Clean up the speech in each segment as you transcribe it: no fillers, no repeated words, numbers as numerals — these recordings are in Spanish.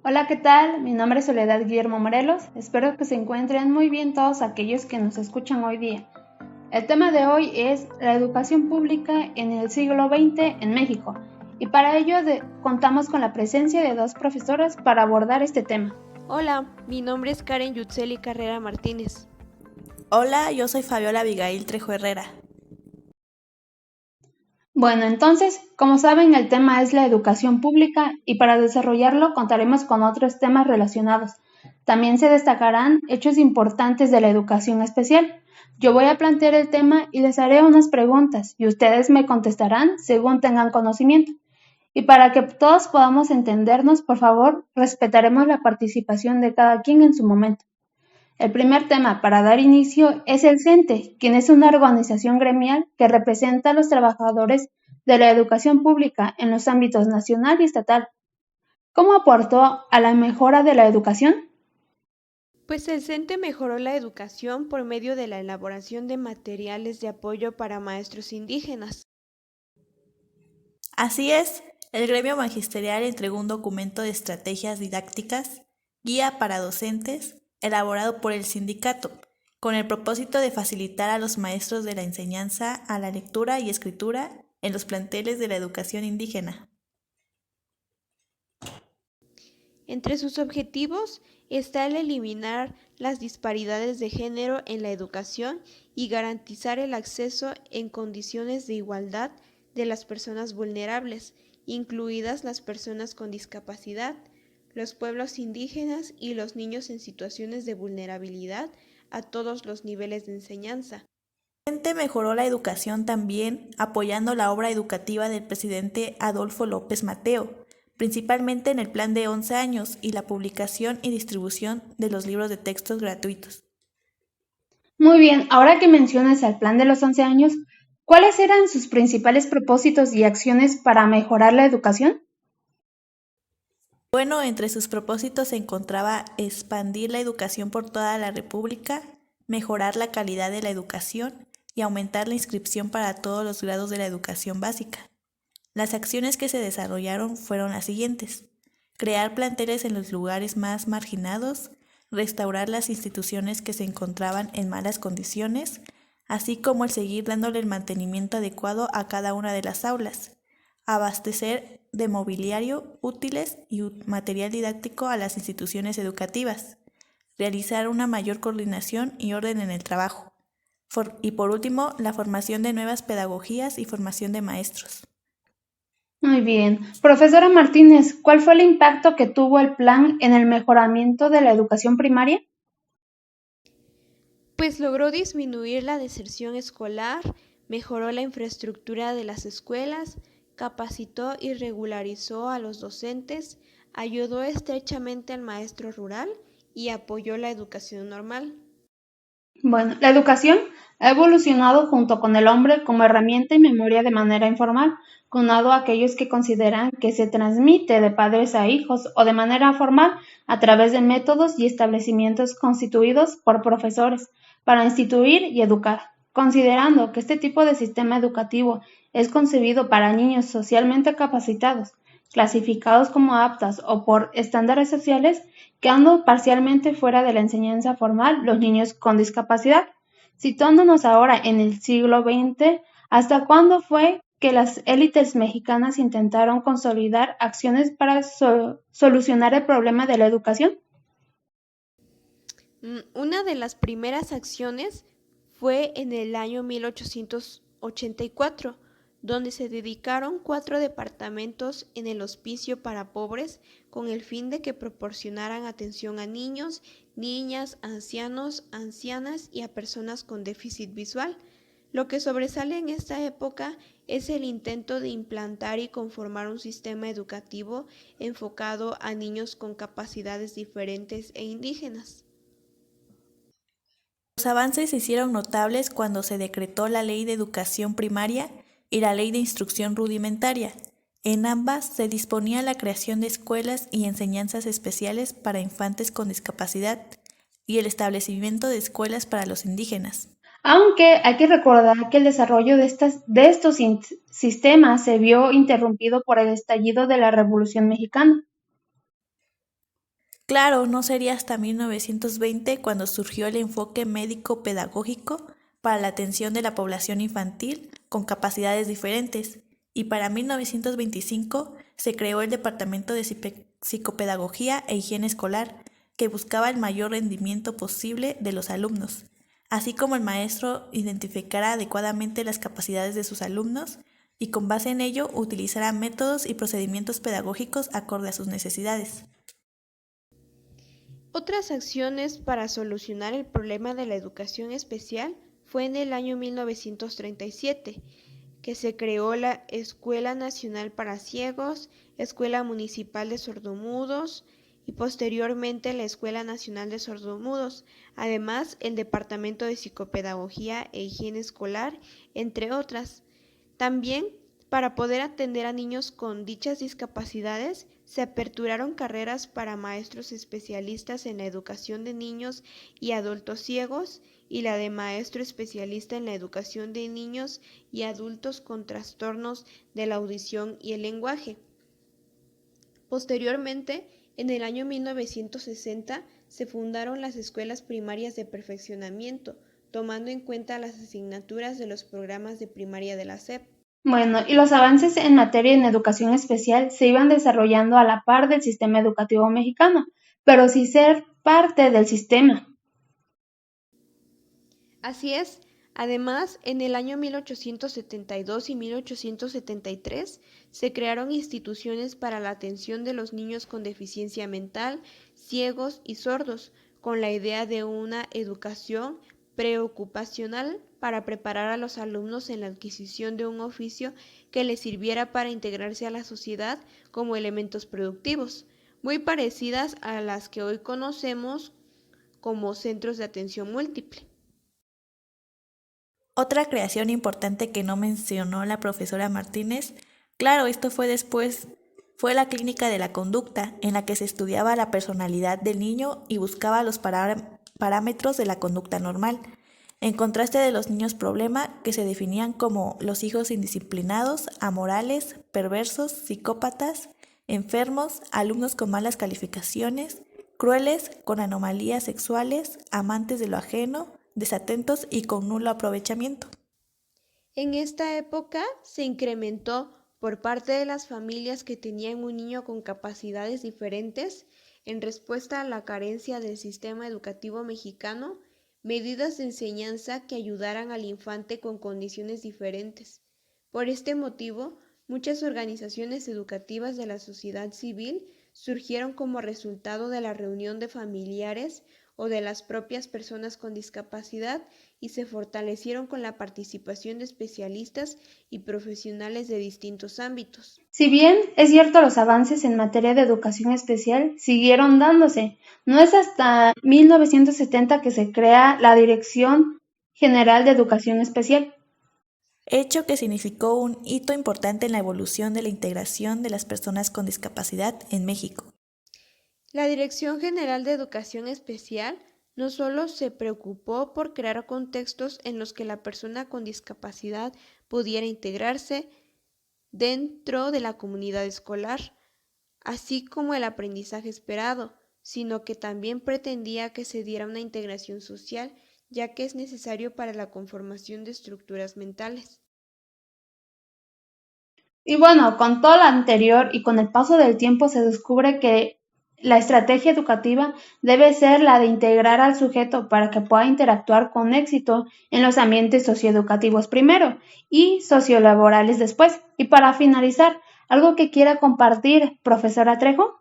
Hola, ¿qué tal? Mi nombre es Soledad Guillermo Morelos. Espero que se encuentren muy bien todos aquellos que nos escuchan hoy día. El tema de hoy es la educación pública en el siglo XX en México, y para ello contamos con la presencia de dos profesoras para abordar este tema. Hola, mi nombre es Karen Yutzeli Carrera Martínez. Hola, yo soy Fabiola Abigail Trejo Herrera. Bueno, entonces, como saben, el tema es la educación pública y para desarrollarlo contaremos con otros temas relacionados. También se destacarán hechos importantes de la educación especial. Yo voy a plantear el tema y les haré unas preguntas y ustedes me contestarán según tengan conocimiento. Y para que todos podamos entendernos, por favor, respetaremos la participación de cada quien en su momento. El primer tema para dar inicio es el CENTE, quien es una organización gremial que representa a los trabajadores de la educación pública en los ámbitos nacional y estatal. ¿Cómo aportó a la mejora de la educación? Pues el CENTE mejoró la educación por medio de la elaboración de materiales de apoyo para maestros indígenas. Así es, el gremio magisterial entregó un documento de estrategias didácticas, guía para docentes, elaborado por el sindicato, con el propósito de facilitar a los maestros de la enseñanza a la lectura y escritura en los planteles de la educación indígena. Entre sus objetivos está el eliminar las disparidades de género en la educación y garantizar el acceso en condiciones de igualdad de las personas vulnerables, incluidas las personas con discapacidad, los pueblos indígenas y los niños en situaciones de vulnerabilidad a todos los niveles de enseñanza. El CENTE mejoró la educación también apoyando la obra educativa del presidente Adolfo López Mateo, principalmente en el plan de 11 años y la publicación y distribución de los libros de textos gratuitos. Muy bien, ahora que mencionas el plan de los 11 años, ¿cuáles eran sus principales propósitos y acciones para mejorar la educación? Bueno, entre sus propósitos se encontraba expandir la educación por toda la República, mejorar la calidad de la educación y aumentar la inscripción para todos los grados de la educación básica. Las acciones que se desarrollaron fueron las siguientes: crear planteles en los lugares más marginados, restaurar las instituciones que se encontraban en malas condiciones, así como el seguir dándole el mantenimiento adecuado a cada una de las aulas, abastecer de mobiliario, útiles y material didáctico a las instituciones educativas, realizar una mayor coordinación y orden en el trabajo, y por último, la formación de nuevas pedagogías y formación de maestros. Muy bien. Profesora Martínez, ¿cuál fue el impacto que tuvo el plan en el mejoramiento de la educación primaria? Pues logró disminuir la deserción escolar, mejoró la infraestructura de las escuelas, capacitó y regularizó a los docentes, ayudó estrechamente al maestro rural y apoyó la educación normal. Bueno, la educación ha evolucionado junto con el hombre como herramienta y memoria de manera informal, aunado a aquellos que consideran que se transmite de padres a hijos o de manera formal a través de métodos y establecimientos constituidos por profesores para instituir y educar. Considerando que este tipo de sistema educativo es concebido para niños socialmente capacitados, clasificados como aptas o por estándares sociales, quedando parcialmente fuera de la enseñanza formal los niños con discapacidad. Situándonos ahora en el siglo XX, ¿hasta cuándo fue que las élites mexicanas intentaron consolidar acciones para solucionar el problema de la educación? Una de las primeras acciones fue en el año 1884, donde se dedicaron 4 departamentos en el hospicio para pobres con el fin de que proporcionaran atención a niños, niñas, ancianos, ancianas y a personas con déficit visual. Lo que sobresale en esta época es el intento de implantar y conformar un sistema educativo enfocado a niños con capacidades diferentes e indígenas. Los avances se hicieron notables cuando se decretó la Ley de Educación Primaria y la Ley de Instrucción Rudimentaria. En ambas se disponía la creación de escuelas y enseñanzas especiales para infantes con discapacidad y el establecimiento de escuelas para los indígenas. Aunque hay que recordar que el desarrollo de estos sistemas se vio interrumpido por el estallido de la Revolución Mexicana. Claro, no sería hasta 1920 cuando surgió el enfoque médico-pedagógico para la atención de la población infantil con capacidades diferentes, y para 1925 se creó el Departamento de Psicopedagogía e Higiene Escolar, que buscaba el mayor rendimiento posible de los alumnos, así como el maestro identificara adecuadamente las capacidades de sus alumnos y con base en ello utilizara métodos y procedimientos pedagógicos acorde a sus necesidades. Otras acciones para solucionar el problema de la educación especial fue en el año 1937, que se creó la Escuela Nacional para Ciegos, Escuela Municipal de Sordomudos y posteriormente la Escuela Nacional de Sordomudos, además el Departamento de Psicopedagogía e Higiene Escolar, entre otras. También, para poder atender a niños con dichas discapacidades, se aperturaron carreras para maestros especialistas en la educación de niños y adultos ciegos y la de maestro especialista en la educación de niños y adultos con trastornos de la audición y el lenguaje. Posteriormente, en el año 1960, se fundaron las escuelas primarias de perfeccionamiento, tomando en cuenta las asignaturas de los programas de primaria de la SEP. Bueno, y los avances en materia en educación especial se iban desarrollando a la par del sistema educativo mexicano, pero sin ser parte del sistema. Así es. Además, en el año 1872 y 1873 se crearon instituciones para la atención de los niños con deficiencia mental, ciegos y sordos, con la idea de una educación preocupacional para preparar a los alumnos en la adquisición de un oficio que les sirviera para integrarse a la sociedad como elementos productivos, muy parecidas a las que hoy conocemos como centros de atención múltiple. Otra creación importante que no mencionó la profesora Martínez, claro, esto fue después, fue la clínica de la conducta, en la que se estudiaba la personalidad del niño y buscaba los parámetros de la conducta normal, en contraste de los niños problema, que se definían como los hijos indisciplinados, amorales, perversos, psicópatas, enfermos, alumnos con malas calificaciones, crueles, con anomalías sexuales, amantes de lo ajeno, desatentos y con nulo aprovechamiento. En esta época se incrementó por parte de las familias que tenían un niño con capacidades diferentes en respuesta a la carencia del sistema educativo mexicano, medidas de enseñanza que ayudaran al infante con condiciones diferentes. Por este motivo, muchas organizaciones educativas de la sociedad civil surgieron como resultado de la reunión de familiares o de las propias personas con discapacidad y se fortalecieron con la participación de especialistas y profesionales de distintos ámbitos. Si bien es cierto los avances en materia de educación especial siguieron dándose, no es hasta 1970 que se crea la Dirección General de Educación Especial. Hecho que significó un hito importante en la evolución de la integración de las personas con discapacidad en México. La Dirección General de Educación Especial no solo se preocupó por crear contextos en los que la persona con discapacidad pudiera integrarse dentro de la comunidad escolar, así como el aprendizaje esperado, sino que también pretendía que se diera una integración social, ya que es necesario para la conformación de estructuras mentales. Y bueno, con todo lo anterior y con el paso del tiempo se descubre que la estrategia educativa debe ser la de integrar al sujeto para que pueda interactuar con éxito en los ambientes socioeducativos primero y sociolaborales después. Y para finalizar, ¿algo que quiera compartir, profesora Trejo?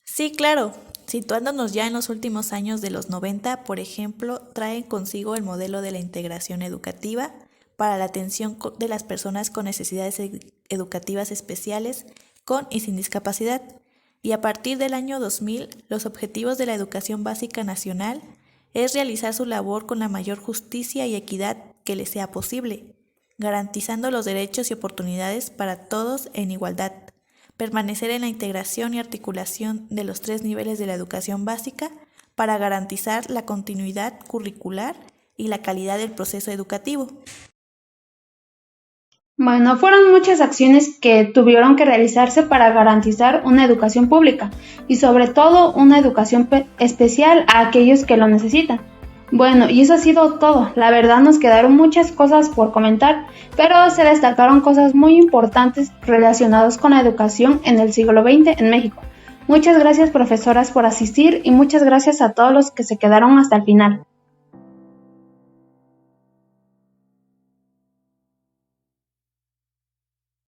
Sí, claro. Situándonos ya en los últimos años de los 90, por ejemplo, traen consigo el modelo de la integración educativa para la atención de las personas con necesidades educativas especiales con y sin discapacidad. Y a partir del año 2000, los objetivos de la educación básica nacional es realizar su labor con la mayor justicia y equidad que les sea posible, garantizando los derechos y oportunidades para todos en igualdad, permanecer en la integración y articulación de los 3 niveles de la educación básica para garantizar la continuidad curricular y la calidad del proceso educativo. Bueno, fueron muchas acciones que tuvieron que realizarse para garantizar una educación pública y sobre todo una educación especial a aquellos que lo necesitan. Bueno, y eso ha sido todo. La verdad nos quedaron muchas cosas por comentar, pero se destacaron cosas muy importantes relacionadas con la educación en el siglo XX en México. Muchas gracias, profesoras, por asistir y muchas gracias a todos los que se quedaron hasta el final.